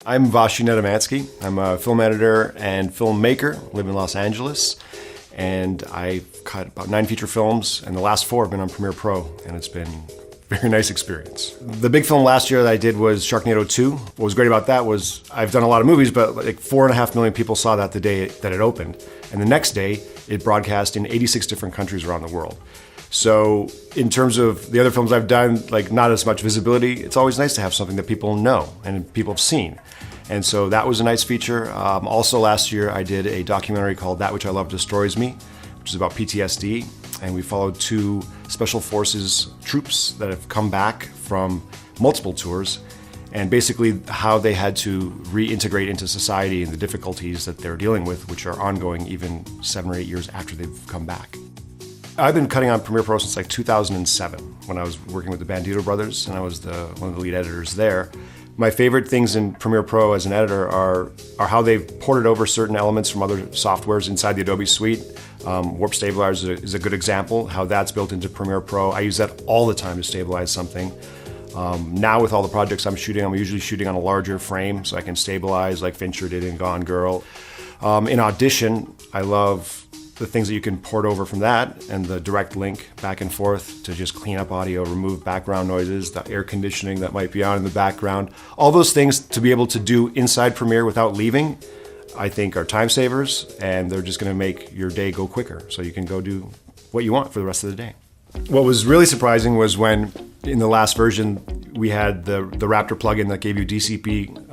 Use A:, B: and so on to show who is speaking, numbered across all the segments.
A: I'm Vashi Nedomansky. I'm a film editor and filmmaker, live in Los Angeles, and I've cut about 9 feature films, and the last 4 have been on Premiere Pro, and it's been a very nice experience. The big film last year that I did was Sharknado 2. What was great about that was I've done a lot of movies, but like 4.5 million people saw that the day that it opened, and the next day it broadcast in 86 different countries around the world. So in terms of the other films I've done, like not as much visibility, it's always nice to have something that people know and people have seen. And so that was a nice feature. Also last year I did a documentary called That Which I Love Destroys Me, which is about PTSD. And we followed 2 special forces troops that have come back from multiple tours, and basically how they had to reintegrate into society and the difficulties that they're dealing with, which are ongoing even 7 or 8 years after they've come back. I've been cutting on Premiere Pro since like 2007 when I was working with the Bandito brothers, and I was one of the lead editors there. My favorite things in Premiere Pro as an editor are how they've ported over certain elements from other softwares inside the Adobe suite. Warp Stabilizer is a good example, how that's built into Premiere Pro. I use that all the time to stabilize something. Now with all the projects I'm shooting, I'm usually shooting on a larger frame so I can stabilize like Fincher did in Gone Girl. In Audition, I love the things that you can port over from that and the direct link back and forth to just clean up audio, remove background noises, the air conditioning that might be on in the background. All those things to be able to do inside Premiere without leaving, I think are time savers, and they're just gonna make your day go quicker so you can go do what you want for the rest of the day. What was really surprising was when in the last version we had the Raptor plugin that gave you DCP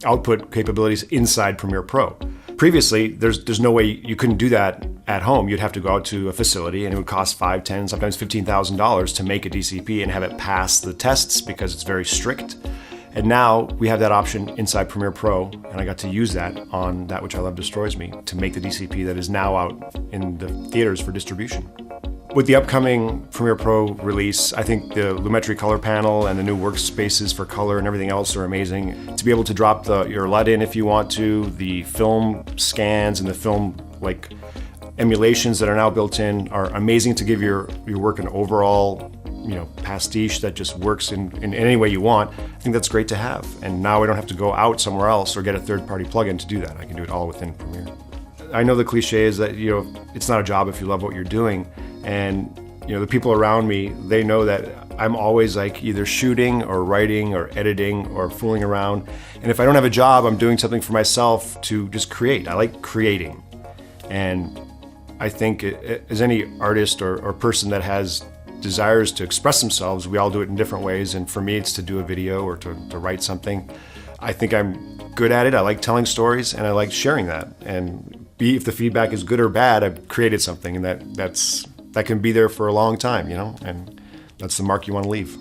A: output capabilities inside Premiere Pro. Previously, there's no way you couldn't do that at home. You'd have to go out to a facility and it would cost $5,000, $10,000, sometimes $15,000 to make a DCP and have it pass the tests because it's very strict. And now we have that option inside Premiere Pro, and I got to use that on That Which I Love Destroys Me to make the DCP that is now out in the theaters for distribution. With the upcoming Premiere Pro release, I think the Lumetri color panel and the new workspaces for color and everything else are amazing. To be able to drop your LUT in if you want to, the film scans and the film emulations that are now built in are amazing to give your work an overall pastiche that just works in any way you want. I think that's great to have. And now I don't have to go out somewhere else or get a third-party plugin to do that. I can do it all within Premiere. I know the cliche is that it's not a job if you love what you're doing. And the people around me, they know that I'm always like either shooting or writing or editing or fooling around. And if I don't have a job, I'm doing something for myself to just create. I like creating. And I think as any artist or person that has desires to express themselves, we all do it in different ways. And for me, it's to do a video or to write something. I think I'm good at it. I like telling stories and I like sharing that. And if the feedback is good or bad, I've created something, and that can be there for a long time, and that's the mark you want to leave.